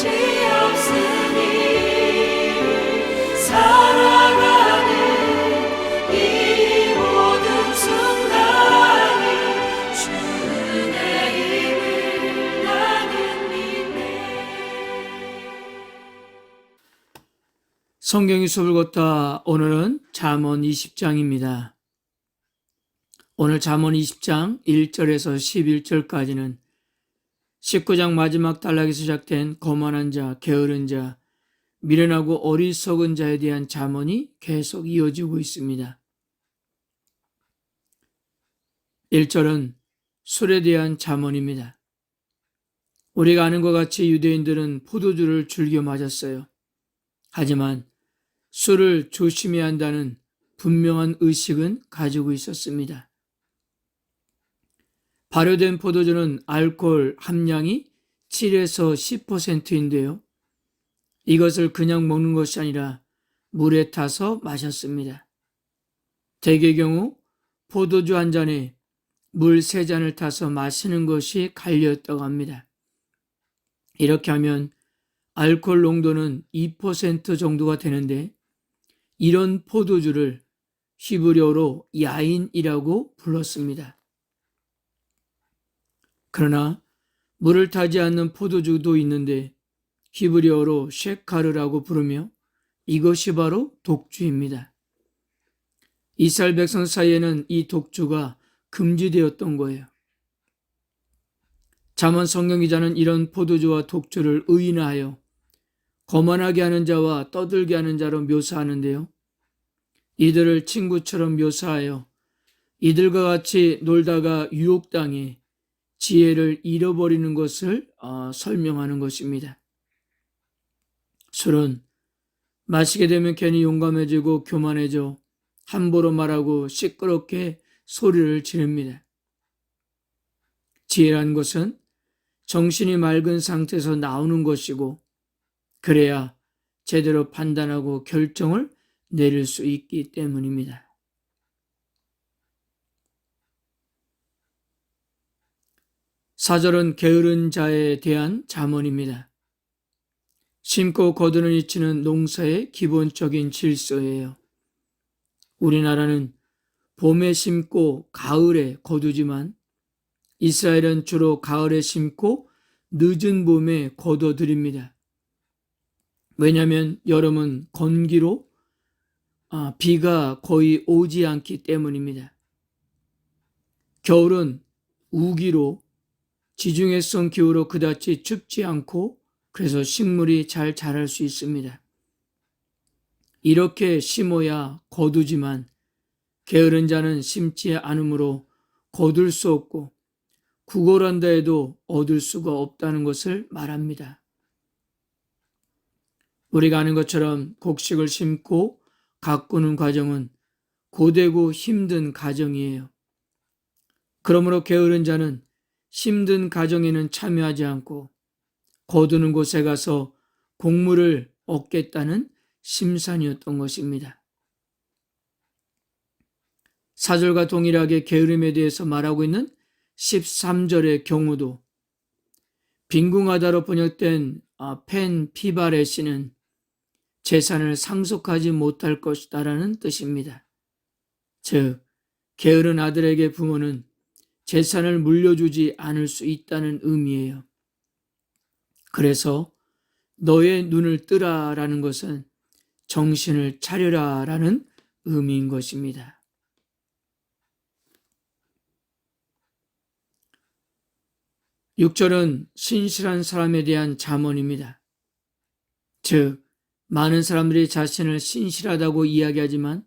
없으니 살아가는 이 모든 순간이 주의 힘을 나는 믿네. 성경이 수업을 걷다. 오늘은 잠언 20장입니다. 오늘 잠언 20장 1절에서 11절까지는 19장 마지막 단락에서 시작된 거만한 자, 게으른 자, 미련하고 어리석은 자에 대한 잠언이 계속 이어지고 있습니다. 1절은 술에 대한 잠언입니다. 우리가 아는 것 같이 유대인들은 포도주를 즐겨 마셨어요. 하지만 술을 조심해야 한다는 분명한 의식은 가지고 있었습니다. 발효된 포도주는 알코올 함량이 7에서 10%인데요. 이것을 그냥 먹는 것이 아니라 물에 타서 마셨습니다. 대개의 경우 포도주 한 잔에 물 3잔을 타서 마시는 것이 관리였다고 합니다. 이렇게 하면 알코올 농도는 2% 정도가 되는데 이런 포도주를 히브리어로 야인이라고 불렀습니다. 그러나 물을 타지 않는 포도주도 있는데 히브리어로 셰카르라고 부르며 이것이 바로 독주입니다. 이스라엘 백성 사이에는 이 독주가 금지되었던 거예요. 잠언 성경 기자는 이런 포도주와 독주를 의인화하여 거만하게 하는 자와 떠들게 하는 자로 묘사하는데요. 이들을 친구처럼 묘사하여 이들과 같이 놀다가 유혹당해 지혜를 잃어버리는 것을 설명하는 것입니다. 술은 마시게 되면 괜히 용감해지고 교만해져 함부로 말하고 시끄럽게 소리를 지릅니다. 지혜라는 것은 정신이 맑은 상태에서 나오는 것이고 그래야 제대로 판단하고 결정을 내릴 수 있기 때문입니다. 4절은 게으른 자에 대한 잠언입니다. 심고 거두는 이치는 농사의 기본적인 질서예요. 우리나라는 봄에 심고 가을에 거두지만 이스라엘은 주로 가을에 심고 늦은 봄에 거둬들입니다. 왜냐하면 여름은 건기로 비가 거의 오지 않기 때문입니다. 겨울은 우기로 지중해성 기후로 그다지 춥지 않고 그래서 식물이 잘 자랄 수 있습니다. 이렇게 심어야 거두지만 게으른 자는 심지 않으므로 거둘 수 없고 구걸한다 해도 얻을 수가 없다는 것을 말합니다. 우리가 아는 것처럼 곡식을 심고 가꾸는 과정은 고되고 힘든 과정이에요. 그러므로 게으른 자는 힘든 과정에는 참여하지 않고 거두는 곳에 가서 곡물을 얻겠다는 심산이었던 것입니다. 4절과 동일하게 게으름에 대해서 말하고 있는 13절의 경우도 빈궁하다로 번역된 펜 피바레시는 재산을 상속하지 못할 것이다라는 뜻입니다. 즉, 게으른 아들에게 부모는 재산을 물려주지 않을 수 있다는 의미예요. 그래서 너의 눈을 뜨라라는 것은 정신을 차려라라는 의미인 것입니다. (6절은) 신실한 사람에 대한 잠언입니다. 즉, 많은 사람들이 자신을 신실하다고 이야기하지만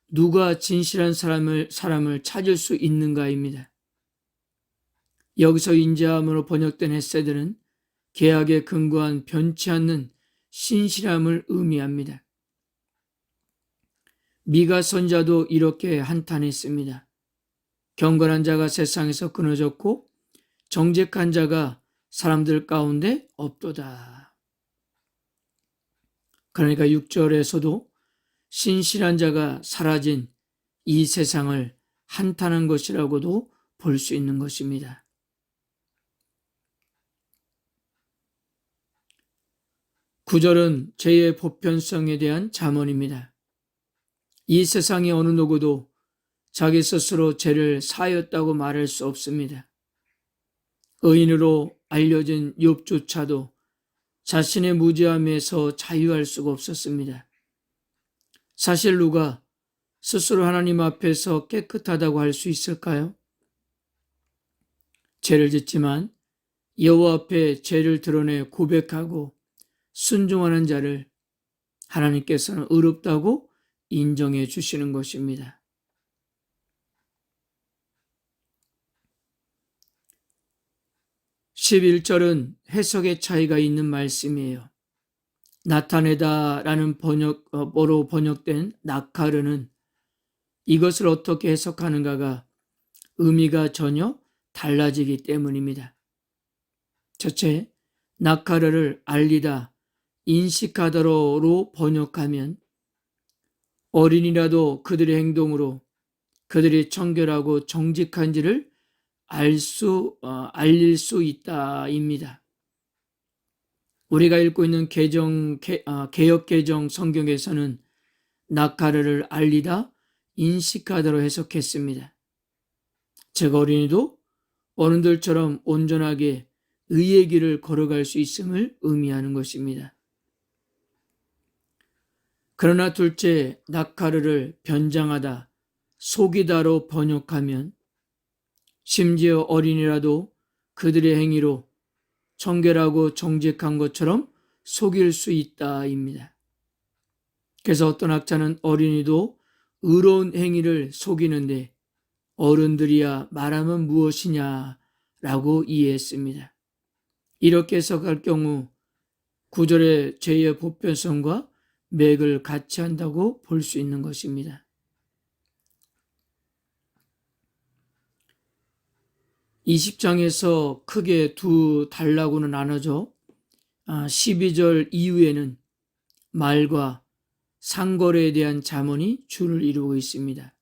누가 진실한 사람을 찾을 수 있는가입니다. 여기서 인자함으로 번역된 헤세드는 계약에 근거한 변치 않는 신실함을 의미합니다. 미가 선자도 이렇게 한탄했습니다. 경건한 자가 세상에서 끊어졌고 정직한 자가 사람들 가운데 없도다. 그러니까 6절에서도 신실한 자가 사라진 이 세상을 한탄한 것이라고도 볼 수 있는 것입니다. 구절은 죄의 보편성에 대한 잠언입니다. 이 세상의 어느 누구도 자기 스스로 죄를 사하였다고 말할 수 없습니다. 의인으로 알려진 욥조차도 자신의 무죄함에서 자유할 수가 없었습니다. 사실 누가 스스로 하나님 앞에서 깨끗하다고 할 수 있을까요? 죄를 짓지만 여호와 앞에 죄를 드러내 고백하고 순종하는 자를 하나님께서는 의롭다고 인정해 주시는 것입니다. 11절은 해석의 차이가 있는 말씀이에요. 나타내다 라는 번역어로 번역된 나카르는 이것을 어떻게 해석하는가가 의미가 전혀 달라지기 때문입니다. 첫째, 나카르를 알리다, 인식하다로 번역하면 어린이라도 그들의 행동으로 그들이 청결하고 정직한지를 알릴 수 있다입니다. 우리가 읽고 있는 개역개정 성경에서는 나카르를 알리다, 인식하다로 해석했습니다. 즉 어린이도 어른들처럼 온전하게 의의 길을 걸어갈 수 있음을 의미하는 것입니다. 그러나 둘째, 나카르를 변장하다, 속이다로 번역하면 심지어 어린이라도 그들의 행위로 청결하고 정직한 것처럼 속일 수 있다입니다. 그래서 어떤 학자는 어린이도 의로운 행위를 속이는데 어른들이야 말하면 무엇이냐라고 이해했습니다. 이렇게 해석할 경우 구절의 죄의 보편성과 맥을 같이 한다고 볼 수 있는 것입니다. 20장에서 크게 두 단락으로 나눠져 12절 이후에는 말과 상거래에 대한 잠언이 주를 이루고 있습니다.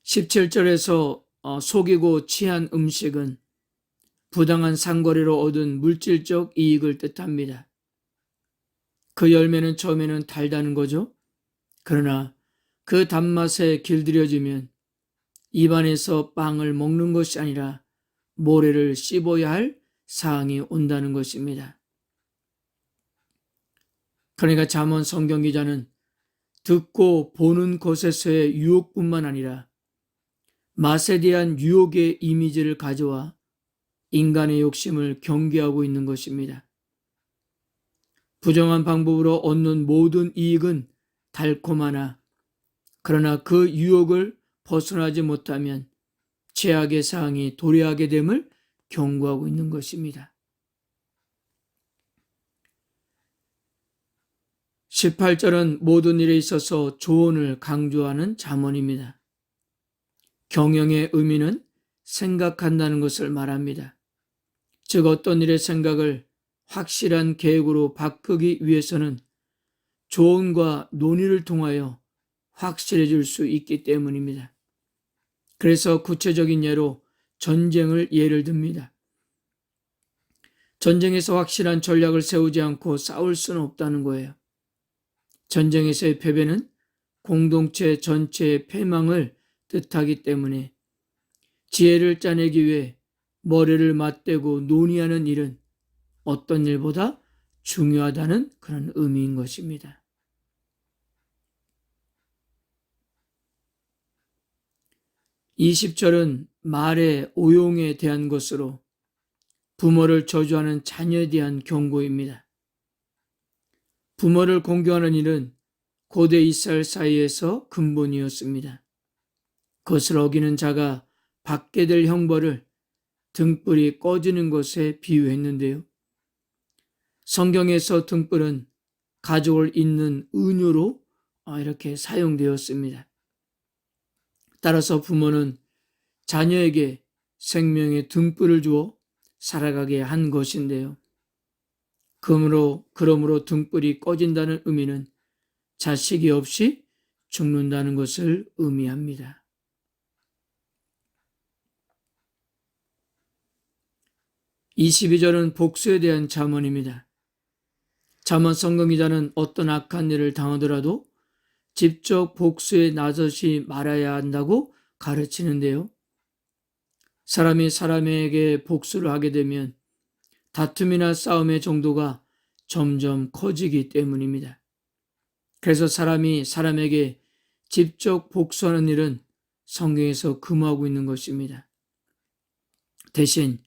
17절에서 속이고 취한 음식은 부당한 상거래로 얻은 물질적 이익을 뜻합니다. 그 열매는 처음에는 달다는 거죠. 그러나 그 단맛에 길들여지면 입안에서 빵을 먹는 것이 아니라 모래를 씹어야 할 상황이 온다는 것입니다. 그러니까 잠언 성경 기자는 듣고 보는 것에서의 유혹뿐만 아니라 맛에 대한 유혹의 이미지를 가져와 인간의 욕심을 경계하고 있는 것입니다. 부정한 방법으로 얻는 모든 이익은 달콤하나 그러나 그 유혹을 벗어나지 못하면 죄악의 사항이 도래하게 됨을 경고하고 있는 것입니다. 18절은 모든 일에 있어서 조언을 강조하는 잠언입니다. 경영의 의미는 생각한다는 것을 말합니다. 즉 어떤 일의 생각을 확실한 계획으로 바꾸기 위해서는 조언과 논의를 통하여 확실해질 수 있기 때문입니다. 그래서 구체적인 예로 전쟁을 예를 듭니다. 전쟁에서 확실한 전략을 세우지 않고 싸울 수는 없다는 거예요. 전쟁에서의 패배는 공동체 전체의 패망을 뜻하기 때문에 지혜를 짜내기 위해 머리를 맞대고 논의하는 일은 어떤 일보다 중요하다는 그런 의미인 것입니다. 20절은 말의 오용에 대한 것으로 부모를 저주하는 자녀에 대한 경고입니다. 부모를 공경하는 일은 고대 이스라엘 사이에서 근본이었습니다. 그것을 어기는 자가 받게 될 형벌을 등불이 꺼지는 것에 비유했는데요. 성경에서 등불은 가족을 잇는 은유로 이렇게 사용되었습니다. 따라서 부모는 자녀에게 생명의 등불을 주어 살아가게 한 것인데요. 그러므로 등불이 꺼진다는 의미는 자식이 없이 죽는다는 것을 의미합니다. 22절은 복수에 대한 잠언입니다. 잠언 성경기자는 어떤 악한 일을 당하더라도 직접 복수에 나서지 말아야 한다고 가르치는데요. 사람이 사람에게 복수를 하게 되면 다툼이나 싸움의 정도가 점점 커지기 때문입니다. 그래서 사람이 사람에게 직접 복수하는 일은 성경에서 금하고 있는 것입니다. 대신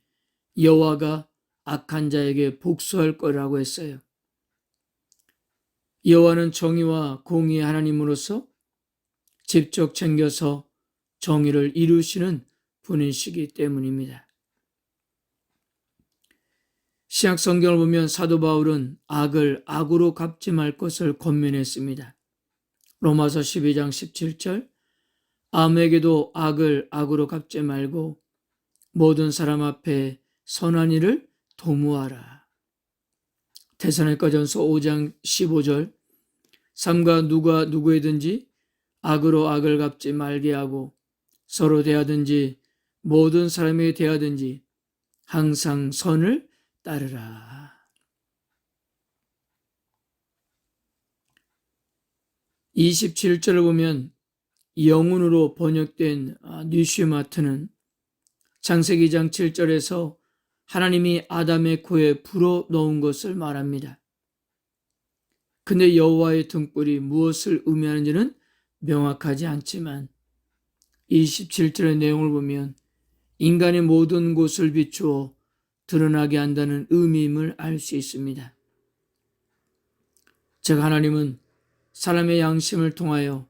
여호와가 악한 자에게 복수할 거라고 했어요. 여호와는 정의와 공의의 하나님으로서 직접 챙겨서 정의를 이루시는 분이시기 때문입니다. 신약 성경을 보면 사도 바울은 악을 악으로 갚지 말 것을 권면했습니다. 로마서 12장 17절 아무에게도 악을 악으로 갚지 말고 모든 사람 앞에 선한 일을 도모하라. 데살로니가전서 5장 15절 삼가 누가 누구에든지 악으로 악을 갚지 말게 하고 서로 대하든지 모든 사람에게 대하든지 항상 선을 따르라. 27절을 보면 영혼으로 번역된 뉴시마트는 창세기 2장 7절에서 하나님이 아담의 코에 불어 넣은 것을 말합니다. 근데 여호와의 등불이 무엇을 의미하는지는 명확하지 않지만 27절의 내용을 보면 인간의 모든 곳을 비추어 드러나게 한다는 의미임을 알 수 있습니다. 즉 하나님은 사람의 양심을 통하여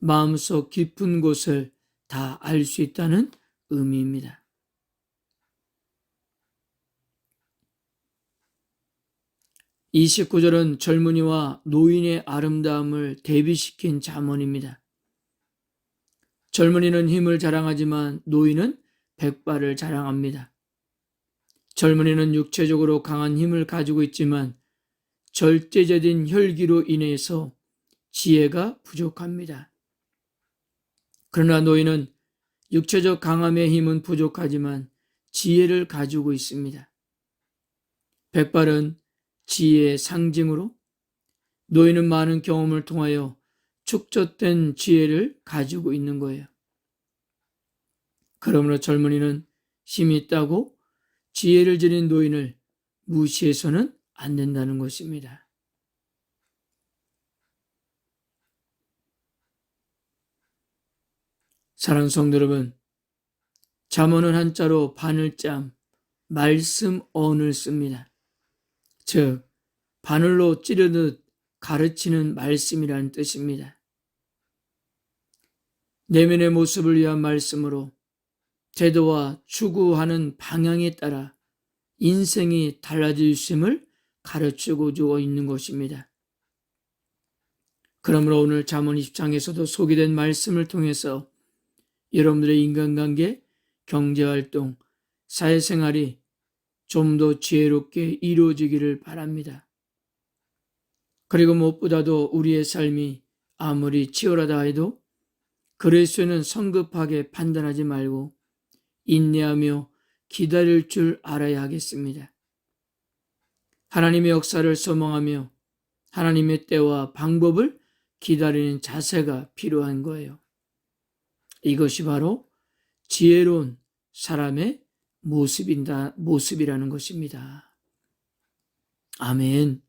마음속 깊은 곳을 다 알 수 있다는 의미입니다. 이 29절은 젊은이와 노인의 아름다움을 대비시킨 잠언입니다. 젊은이는 힘을 자랑하지만 노인은 백발을 자랑합니다. 젊은이는 육체적으로 강한 힘을 가지고 있지만 절제적인 혈기로 인해서 지혜가 부족합니다. 그러나 노인은 육체적 강함의 힘은 부족하지만 지혜를 가지고 있습니다. 백발은 지혜의 상징으로 노인은 많은 경험을 통하여 축적된 지혜를 가지고 있는 거예요. 그러므로 젊은이는 힘이 있다고 지혜를 지닌 노인을 무시해서는 안 된다는 것입니다. 사랑하는 성도 여러분, 잠언은 한자로 바늘잠, 말씀언을 씁니다. 즉 바늘로 찌르듯 가르치는 말씀이라는 뜻입니다. 내면의 모습을 위한 말씀으로 태도와 추구하는 방향에 따라 인생이 달라질 수 있음을 가르치고 주어 있는 것입니다. 그러므로 오늘 잠언 20장에서도 소개된 말씀을 통해서 여러분들의 인간관계, 경제활동, 사회생활이 좀 더 지혜롭게 이루어지기를 바랍니다. 그리고 무엇보다도 우리의 삶이 아무리 치열하다 해도 그리스도는 성급하게 판단하지 말고 인내하며 기다릴 줄 알아야 하겠습니다. 하나님의 역사를 소망하며 하나님의 때와 방법을 기다리는 자세가 필요한 거예요. 이것이 바로 지혜로운 사람의 모습이라는 것입니다. 아멘.